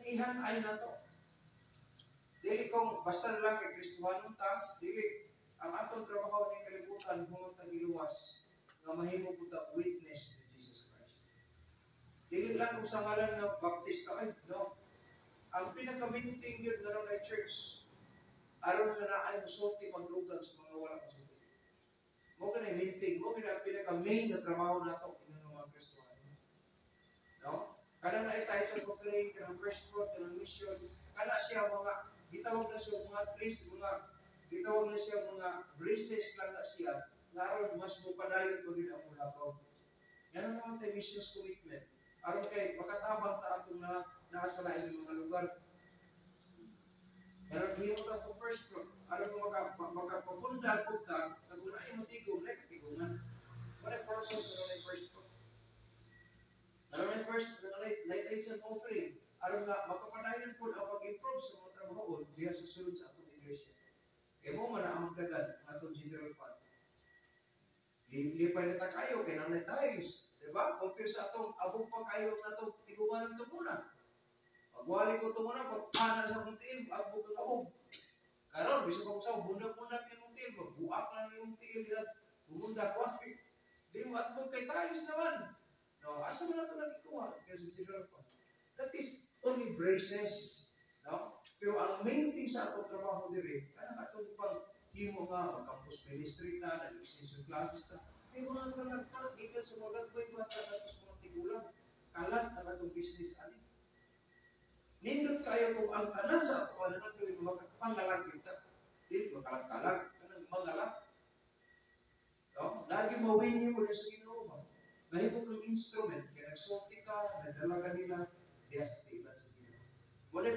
Ihan ay na to. Dili kung basta lang kay Kristohanon ta, dili ang atong trabaho ni kalibutan humangon tag iluwas nga mahimo pud ta witness ni Jesus Christ. Dili lang kung sa ngalan ng baptista ay no. Ang pinaka-main yun na ng church aron nga naay musulti paglugan sa mga wala musulti. Mo kanay main thing, mo kanay pinaka-main na trabaho nato ining mga Kristiyano. No? Kada na tayo sa proclaim, kanang first fruit, kanang mission, kana siya mga gitawag na siya mga grace, gitawag na siya mga graces lang na siya, naroon mas mupadayon ko din ang mulabaw. Yan ang mga missions commitment. Aron kay makatabang ta atong na nakasalain ng mga lugar. Yan ang hiyong ta sa first fruit. Aron mo makapagpundan po ka, kung na yung matigong, na katigungan. What a purpose na yung first fruit? Ano na yung first, light and offering. Aron nga, makapadayon po ang pag-improve sa mga trabaho diya sa sulod sa atong iglesia. Kaya mo man ang magdagan ang atong general fund. Lipay na ta kayo, kaya nang na-times. Diba? Compare sa atong abog pa kayo na itong tiguan ng tumunan. Pagwali ko tumunan, pagpana sa kong tiil, abog ang abog. Karon, bisa pa ko sa bundak-bundak yung tiil, magbuak lang yung tiil, bumundak wafi. Di mo atbog kay times naman. No, asa mo na ito nagikuha? Kaya sa general fund. That is only braces. No? Pero ang main thing sa atong trabaho diri, kaya atong pag-himo nga, mag-campus ministry na, nag-extension classes na, ay mga kalag-kalag sa mga gagawin bata natin sa mga tigulang. Kalat ang atong business ani. Nindot kayo kung ang tanan sa ato na nagawin magpangalag kita. Dili makalag-kalag, kanang mangalag. No? Lagi mawin mo na sa Ginoo. Nahibog ng instrument, kaya nagsulti ka, nadalaga nila, diya sa tiban sa Ginoo. Muna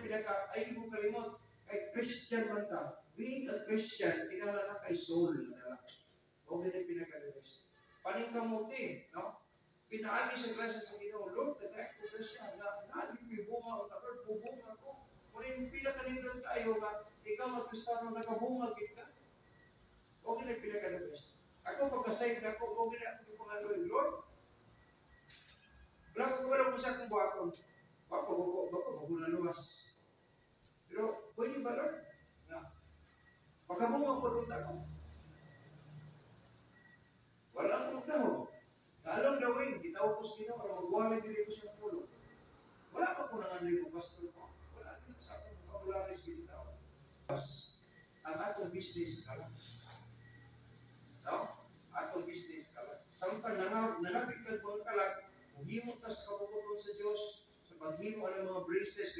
ay mo kalimot, kay Christian man ka. Being a Christian, kinala na kay soul na dala. O ganun pinaka-reverse. Paning kamuti, no? Pinaagi sa klase sa Ginoo, Lord, tagay ko na siya, lagi ko bunga o Lord, bubunga ko. Muna yung pinaka-nindot tayo na, ikaw mag-Kristano, nagabunga kita. O ganun pinaka-reverse. Ako pagka-save na ko, o ganun ako yung pangaloy, Lord, wala ko sa akong buhakon. Bako magulaluwas. Pero, pwede ba, Lord? Na, pagkabunga ko rin ako. Walang magdaho. Kalong dawin, gitaw ko sa Ginoo para magwalay dili ko siyang pulo. Wala pa ko nanganay mo pastor ko. Wala din sa akong vocabularies gitaw. Ang atong business ka lang. No? Atong business ka lang. Samtang nangapit ka kung kalag, himot ka sa kabubuton sa Diyos, sa paghimo ng mga braces,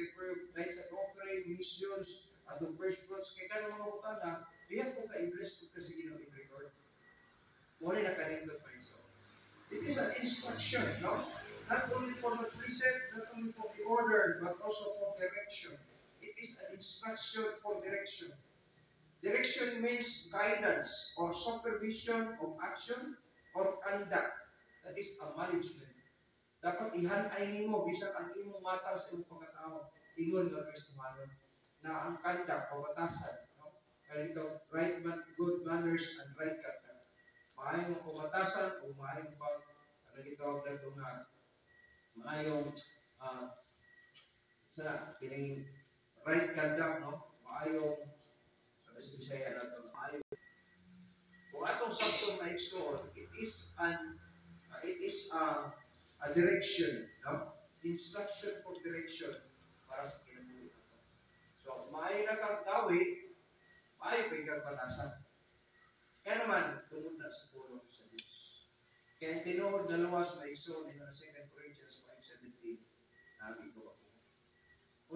dahil sa offering, missions, atong first fruits, kaya ka ng mga butana, diyan po ka-impress ko kasi Ginoo i-record. Muna nakanindot pa iso. It is an instruction, no? Not only for the precept, not only for the order, but also for direction. It is an instruction for direction. Direction means guidance or supervision of action or conduct. That is a management. Dapat ihanay nimo bisan ang imong mata sa imong pagkatao. Ingon nga Kristiyano na ang conduct, pabatasan, no? Kaya ito, good manners and right conduct. Maayong pabatasan o maayong pag gitawag na ito nga maayong sa kining right conduct, no? Maayong sabi sa Bisaya na ito, maayong kung atong sabton na explore, it is a direction, no? Instruction for direction para sa kinabuhi. So, maayo na kang gawi, maayo pa ikang batasan. Kaya naman, tunod na sa pulong sa Diyos. Kaya tinuod na luwas na iso ni 2 Corinthians 5:17, nabi ko ako.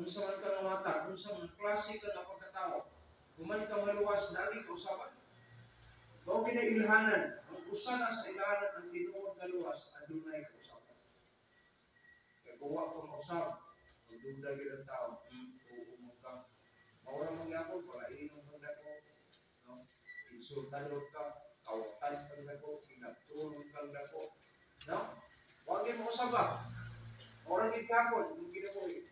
Unsa man ka ng mata, unsa man klase ka na pagkatao, kuman ka maluwas, lagi ka usapan. Kung kinailhanan, ang usana sa ilahanan ang tinuod na luwas, adunay ka usapan. Kaya kung ako mausap, kung duda yun ang tao, uumog ka. Maurang mangyapon, wala inom ka ko, no? Insultador ka, kawatan ka na ko, pinagtulong ka na ko. No? Huwag yung mausap ba? Maurang ikapon, yung kinabuhi.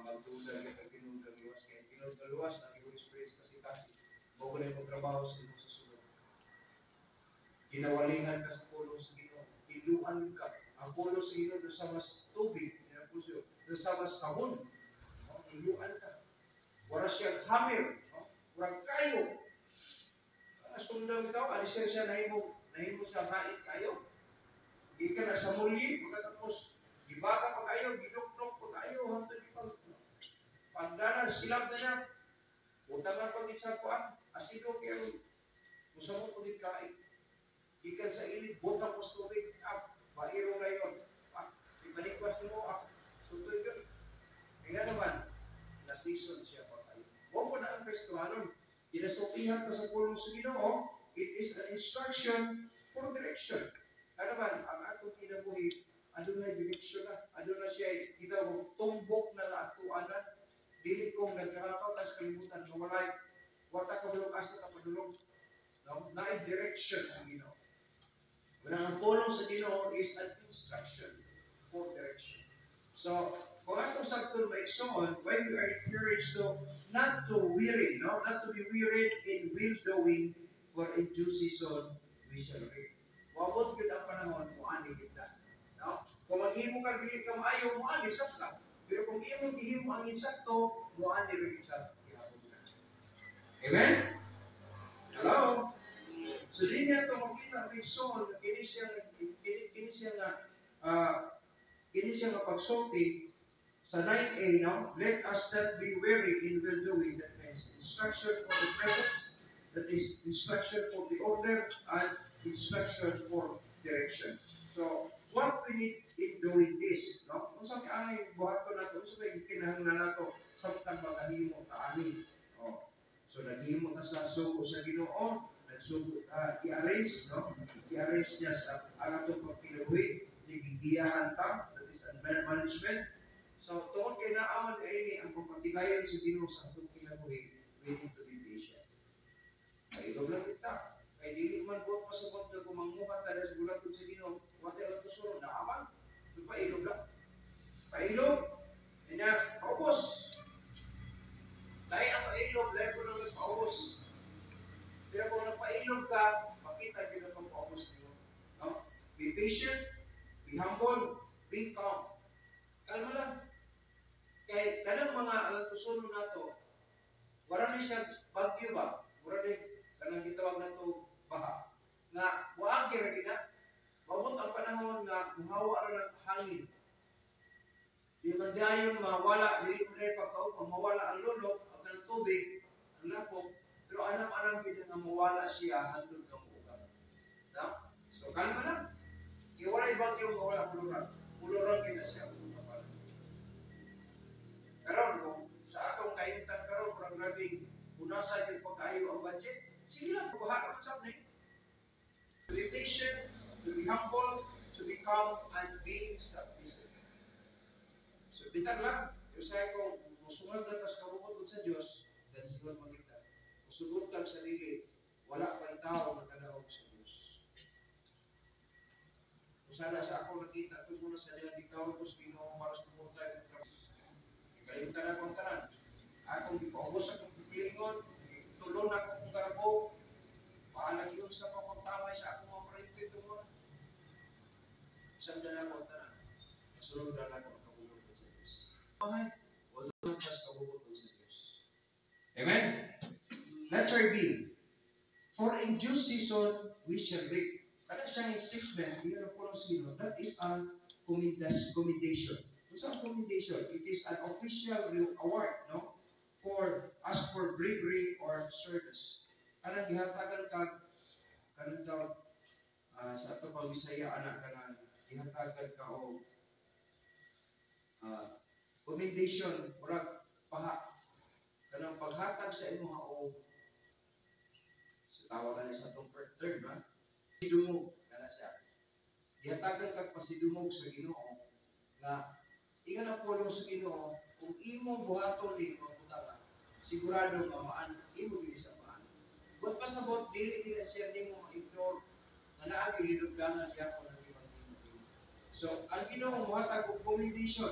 Magduda ka kang tinuod na luwas. Kaya tinuod na luwas, nang i-express kasi bago na yung trabaho sa iyo sa sunod. Ginawalingan ka sa pulo sa Ginoo. Iluan ka. Ang pulo sa Ginoo sa mas tubig, sa mas sahon. Iluan ka. Wala siyang hammer. Wala kayo. Sundan bitaw, alisir siya nahimo siya hain kayo. Gikan na sa muli, pagkatapos gibaka pa kayo, gidok-dok pa kayo, hantod ipag pagdanan silang na niya. Utangan pag isa kuan, asido kayo. Musamot ko din kain. Gikan sa init, butang ko sa tubig, bairo ngayon. Ibalikwas mo, sutoy yun. Kaya naman, na-season siya pa kayo. Huwag mo na ang Kristohanon. Ginasukihan ka sa pulong sa Ginoo, it is an instruction for direction. Ano man, ang atong kinabuhi, ano na direction na, ano na siya, kita mo, tumbok na naatuanan, dili kong nagkarapaw, tas kalimutan, mawalay, wata ka bulong asa ka padulong, na-direction ang Ginoo. Ang pulong sa Ginoo is an instruction for direction. So, kung atong sakto maigsoon, why we are encouraged to not to weary, not to be wearied in well-doing, for in due season we shall reap. Wabot yun ang panahon kung ani kita. No? Kung mag-ihimo ka dili ka maayo, mo ani sakta. Pero kung ihimo ang insakto, mo ani rin sa gihapon na. Amen? Hello? So din niya ito makita ang igsoon na kini siya nga pagsulti sa 9a, no? Let us not be weary in well-doing. That means instruction for the presence, that is instruction for the order, and instruction for direction. So, what we need in doing this, no? Kung saan ang buhat ko na ito, so may kinahanglan na ito, samtang magahimo ka ani. Oh. So, naghimo ka sa sugo sa Ginoo, nagsugo, i-arrange, no? I-arrange niya sa ang atong pagpinabuhi, nagigiyahan ta, that is management. So, tungkol kay naaman ay ang pagpatigayon sa Ginoo sa atong kinabuhi, we need to be patient. Kaya ito lang kita. Kaya dili man buot pa sa mundo kung mangmuhat ka sa bulan sa Ginoo, wate lang ito suro, naaman. Ito pailog lang. Pailog. Kaya, paubos. Lahi ang pailog, lahi ko lang paubos. Pero kung nagpailog ka, makita nyo na pag-paubos nyo. No? Be patient, be humble, be calm. Kalma lang. Kaya kanang mga alatusuno na to, wala na siya bagyo ba? Wala na kanang gitawag na to baha. Nga, waagi rin na, mabot ang panahon nga muhawa rin ang hangin. Di man dayon mawala, dili ko rin pagkaupang mawala ang lulok, ang tubig, ang lapok, pero anam-anam kita nga mawala siya hanggang kamuugan. No? So, kalma lang. Kaya wala bagyo mawala muluran. Muluran kita siya. Karon kung sa atong kaintan karon parang grabing unasan yung pagkayo ang budget, sige lang, buha ka sa ni. To be patient, to be humble, to be calm, and be submissive. So, bitag lang. Yung sa'yo kung musunod na tas kabukod sa Diyos, dan siguro magkita. Musunod kang sarili, wala pa yung tao na kadaog sa Diyos. Kung sana sa ako nakita, kung muna sa diyan, ikaw ko sa Ginoo para sa pumunta yung kalimtan na kong tanan. Akong ipaubos akong pilingon, tulong na akong garbo, paalang yun sa pagpuntamay sa akong mga parente ito mo. Isang na akong tanan. Masunod na ako ang kabubutod sa Diyos. Okay? Wala mas kabubutod sa Diyos. Amen? Letter B. For in due season, we shall reap. Kada siyang statement, yun ang pulang sino, that is a commendation. What's a commendation? It is an official award, no? For us for bravery or service. Kanang gihatagan ka, kanang daw, sa ato pang Bisaya, anak kanang gihatagan ka o commendation, murag paha. Kanang paghatag sa imo o sa tawagan sa atong term, ha? Pasidumog, kana siya. Gihatagan ka pasidumog sa Ginoo na ingon ang pulong sa Ginoo, kung imo buhaton ni pagputanga, sigurado nga maan imo gid sa maan. But pasabot dili nila siya nimo ma-ignore na naa gyud lidugdangan gyapon ang imong Ginoo. So, ang Ginoo muhatag og commendation,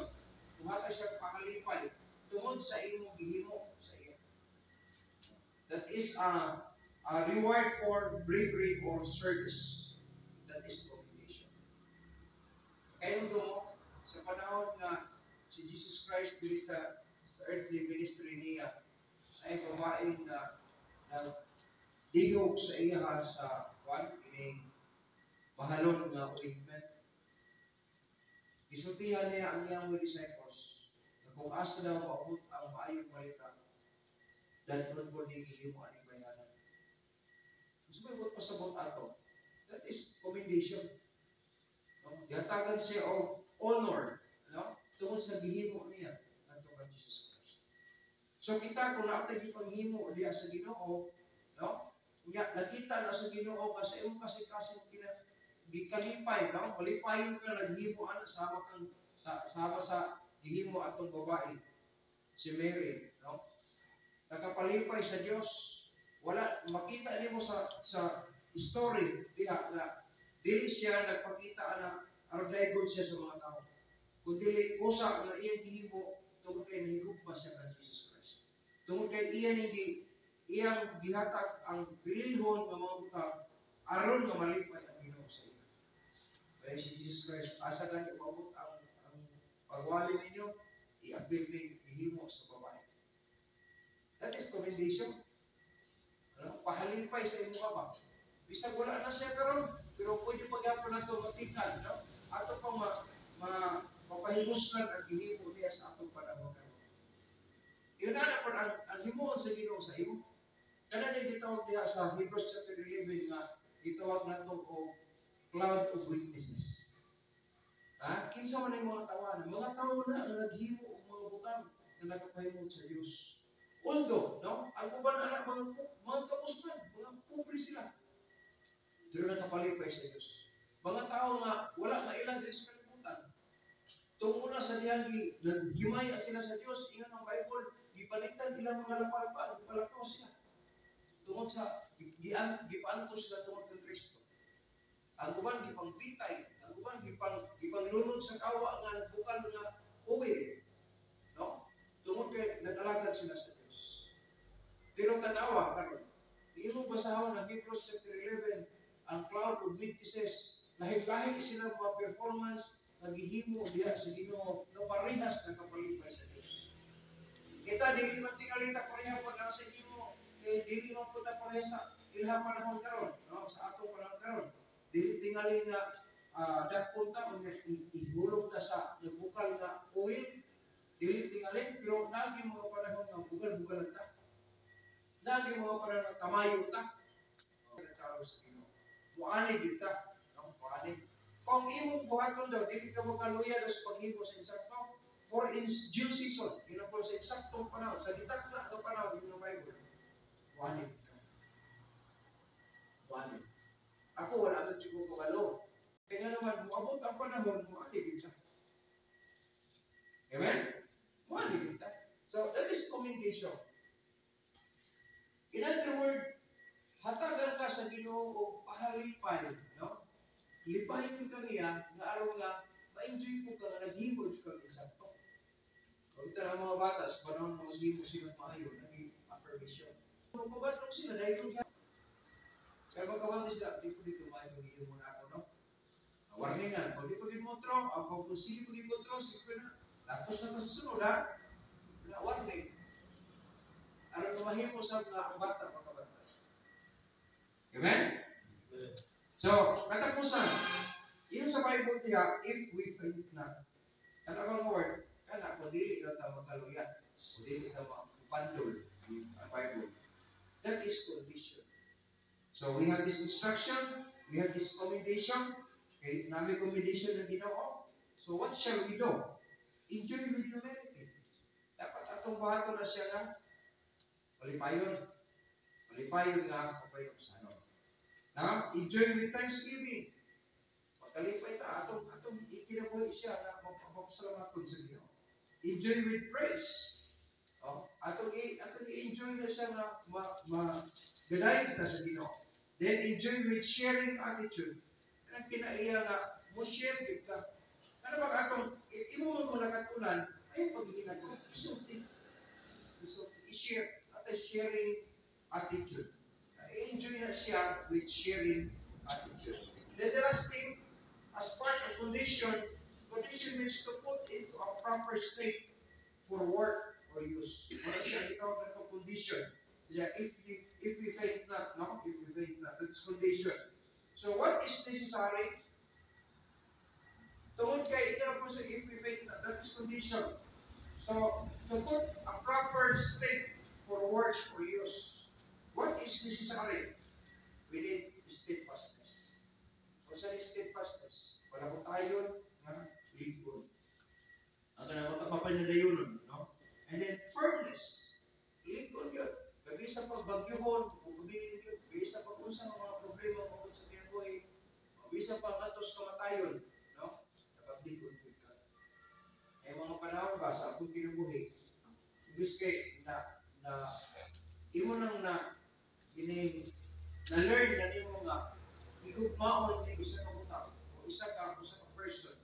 muhatag siya pakalipay tungod sa imong gihimo sa iya. That is a reward for bravery or service. That is commendation. Kayo mo sa panahon nga si Jesus Christ dili sa earthly ministry niya ay babaeng na dihog sa iya sa ining mahalon nga ointment. Gisultihan niya ang iyang mga disciples na kung asa daw maabot ang maayong balita, dapat po ni mo aning bayanan. Gusto mo pasabot ato? That is commendation. No? Yatagan siya o honor, no? Tungod sa gihimo niya nato kay Jesus Christ. So kita kung naatay gipanghimo diya sa Ginoo, no? Nya nakita na sa Ginoo kasi imong kasi gikalipay, no? Malipayon ka naghimo ana sama sa gihimo atong babae si Mary, no? Nakapalipay sa Dios. Wala makita nimo sa story diha na dili siya nagpakita na ardaygod siya sa mga tao. Kundi kusa nga iyang gihimo tungod kay nahigugma siya kay Jesus Christ. Tungod kay iyang gihatag ang bilinhon nga mga butang aron nga malipay ang Ginoo sa iya. Kaya si Jesus Christ asa gani maabot ang pagwali ninyo i-apil ni gihimo sa babae. That is commendation. Ano? Pahalipay sa imo ka ba? Bisag wala na siya karon, pero pwede pagyapon nato matikan, no? Ato pang mapahimuskan ang gihimo niya sa atong panahon karon. Yun na po ang himuon sa Ginoo sa imo. Kana din gitawag diha sa Hebrews chapter 11 nga gitawag nato og cloud of witnesses. Kinsa man ang mga tawanan? Mga tawo na ang naghimo og mga butang na nagapahimong sa Dios. Although, no, ang uban anak mga kapusnan, mga pobre sila. Pero nakapalipay sa Diyos. Mga tao nga, wala na ilang din sa kalimutan. Tunguna sa diyang naghimaya sila sa Diyos, ingon ang Bible, gipalitan ilang mga lapalpa, gipalakaw sila. Tungod sa, gipanto sila tungod kang Kristo. Ang uban, gipangbitay. Ang uban, gipanglunod sa kawa nga nagbukal nga uwi. No? Tungod kay nag-alagad sila sa Diyos. Pero tanawa karon, imo basahon ang Hebrews chapter 11, ang cloud of witnesses, lahi-lahi sila mga performance naghihimo diha sa Ginoo na parehas na kapalipay sa Dios. Kita dili man tingalita pareha pag nasa Ginoo, dili man puta pareha sa ilha panahon karon, no? Sa atong panahon karon. Dili tingali nga dakpon ta unya ihulog ta sa nagbukal nga oil, dili tingali pero nagi mga panahon nga bugal-bugalan ta. Dati mga parang kamayo ta. Nagkaro sa Ginoo. Muani kita. Muani. Kung imong buhaton daw, dili ka makaluya sa paghimo sa insakto. For in due season, yun po sa eksaktong panahon, sa gitakna ng panahon, yun ang Bible. Muani kita. Muani. Ako, wala man siguro kagalo. Kaya naman, muabot ang panahon, muani kita. Amen? Muani kita. So, that is commendation. In other words, hatagan ka sa Ginoo o pahalipay, no? Lipahin ka niya, nga araw nga, ma-enjoy ko ka nga naghimo ka insakto. Kung ito ang mga bata, sa panahon na maghimo sila maayo, naging affirmation. Kung mabatlong sila, dahil yung kaya magkawante sila, di ko dito maayo, maghimo na ako, no? Warningan, kung di ko din mo tro, kung sige ko din mo tro, sige na, latos na kasasunod, ha? Warning. Aron mahimo sa mga bata pagkabatas. Amen? So, katapusan, yun sa Bible niya, if we faint not, kanang word, kana, kung dili ka makaluya, kung dili ka mapandol, ang Bible. That is condition. So, we have this instruction, we have this commendation, okay, namin commendation na Ginoo. So, what shall we do? Enjoy with humility. Dapat atong bahato na siya na malipayon nga kapayong sa ano. Now, enjoy with thanksgiving. Pagkalipay ta, atong ikinabuhi siya na magpapasalamatun sa Ginoo. Enjoy with praise. Atong i-enjoy na siya na ganayin kita sa Ginoo. Then, enjoy with sharing attitude. Ang kinaiya nga, mo share kita. Ano ba atong, imo mga katulan, ay pagiging ako, i-share. Sharing attitude. Enjoy na siya with sharing attitude. Then the last thing, as part of condition means to put into a proper state for work or use. Wala siya ikaw na condition. Yeah, if we faint not, no? If we faint not, that's condition. So what is necessary? Tungod kay ikaw po sa if we faint not, that is condition. So to put a proper state for work or use, what is necessary? We need steadfastness. Kung saan is steadfastness? Wala ko tayo na ligon. Ang kanang mapanadayon, no? And then firmness. Ligon yun. Gabi sa pagbagyuhon, bumili yun. Gabi sa pag-usang mga problema mo sa kinabuhi. Gabi sa pag-atos kamatayon, no? Nakaplikon yun ka. Ay mga panahon ba sa akong kinabuhi, ibig kay na imo nang na-learn na nimo nga igugmaon ni isa ka butang o isa ka person.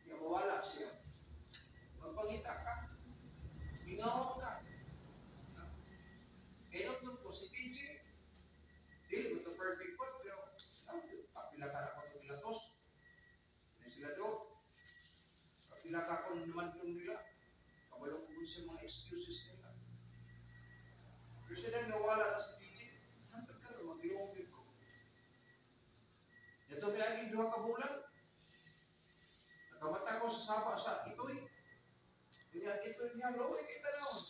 Di mawala siya. Magpangita ka. Ingawon ka. Kaya nung ko si TJ, dili mo ito perfect po, pero kapila ka na ko ito pilatos. Na sila do. Kapila ka ko naman yung nila. Kabalong ko sa mga excuses nila. Pero sila nawala na si TJ, hantag ka na mag-iwang ko. Ito may aging 2 ka bulan. Nakamata ko sa saba sa ito'y. Kaya ito'y niya, laway kita naon.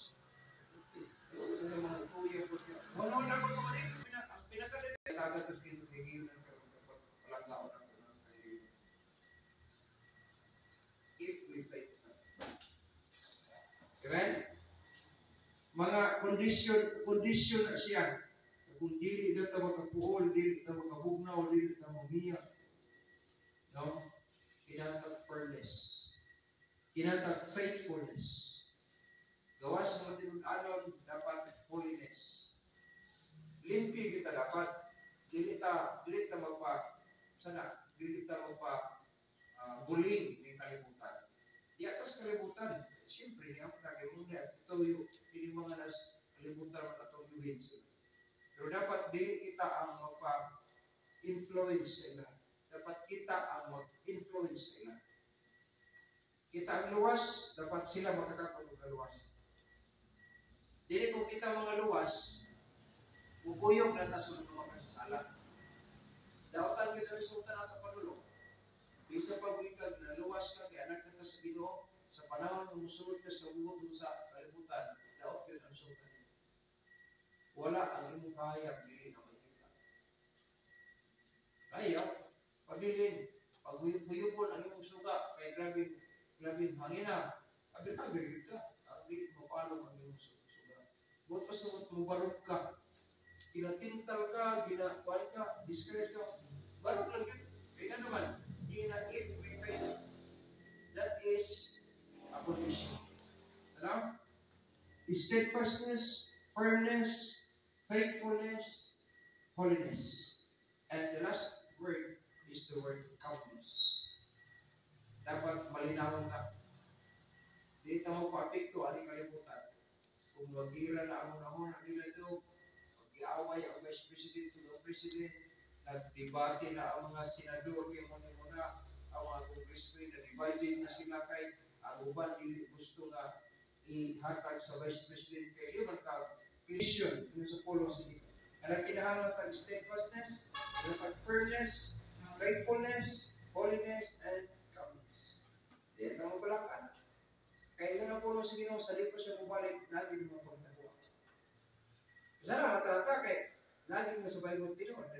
Ito yung mga ituya ko niya. Ano na ko ito manito, ang pinakadali. Kagatas kinuhigiyo ng palanggaon ng kayo. If we faith na. Amen? Mga kondisyon na siya. Kung dili na ito makapuol, dili ito makabugnaw, dili ito mamiyak. No? Kinatag fairness. Kinatag faithfulness. Gawas sa mga tinun-anon, dapat holiness. Limpi kita dapat. Dili ta buling ng kalibutan. Di atas kalibutan, siyempre, niya ang nagimuna. Ito yung mga kalibutan at itong yuhin sila. Pero dapat dili kita ang magpa-influence sila. Dapat kita ang mag-influence sila. Kita ang luwas, dapat sila makakatulog ng luwas. Dili kung kita mga luwas, bubuyog na nasunod ng mga kasasala. Daotan kita resulta natin panulong. Bisa pag-ikag na luwas ka, kaya anak na sa Ginoo, sa panahon ng musulod ka sa buwag sa kalibutan, daot yun ang resulta niya. Wala ang imong kahayag, dili na makita. Kaya, pabilin, pagbuyupon ang imong suga, kay grabe hangina, abit-abit ka, abit mo paano ang imong suga. Buot pa sa mubarok ka, ginatintal ka, ginakuan ka, discourage ka, barok lang yun. Kaya naman, if we fail, that is a condition. Alam? Steadfastness, firmness, faithfulness, holiness. And the last word is the word calmness. Dapat malinawan ka. Di ito mo pa-apekto, aling kalimutan. Kung magira na ang unahon na nila ito, mag-iaway ang Vice President to the President, nagdebate na ang mga senador, kaya muna ang mga congressmen, na-divided na sila kay ang uban, hindi gusto na ihatag sa Vice President kay Liman ka, vision, yun sa polo sige. Kaya kinahanglan tag steadfastness, tag firmness, faithfulness, holiness, and calmness. Diyan na mo balangkan. Kaya yun ang polo sige no, sa lipo siya mabalik, lagi mo pagnakuha. Sana matrata kay lagi mo sa Bible tinuod.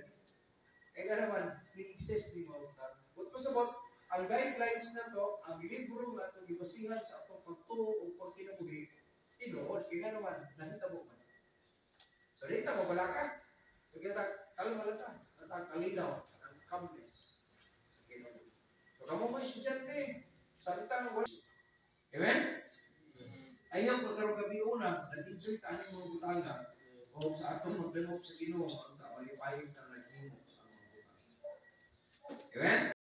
Kaya nga naman, ni-exist ni mo. But pasabot, ang guidelines na to, ang libro na ito, ibasihan sa atong pagtuo o pagkinabuhi, tinuod, kaya nga naman, nahitabo man. So, dito mo pala ka. So, kaya kalma lang ka. Kalinaw, ang calmness sa kinabuhi. So, kamo mo estudyante, salitang wala. Amen? Ayaw, pagkaroon gabi una, nag-enjoy tayo mga butanga o sa atong magdanok sa Ginoo, ang malipayon na naghimo sa mga butanga. Amen?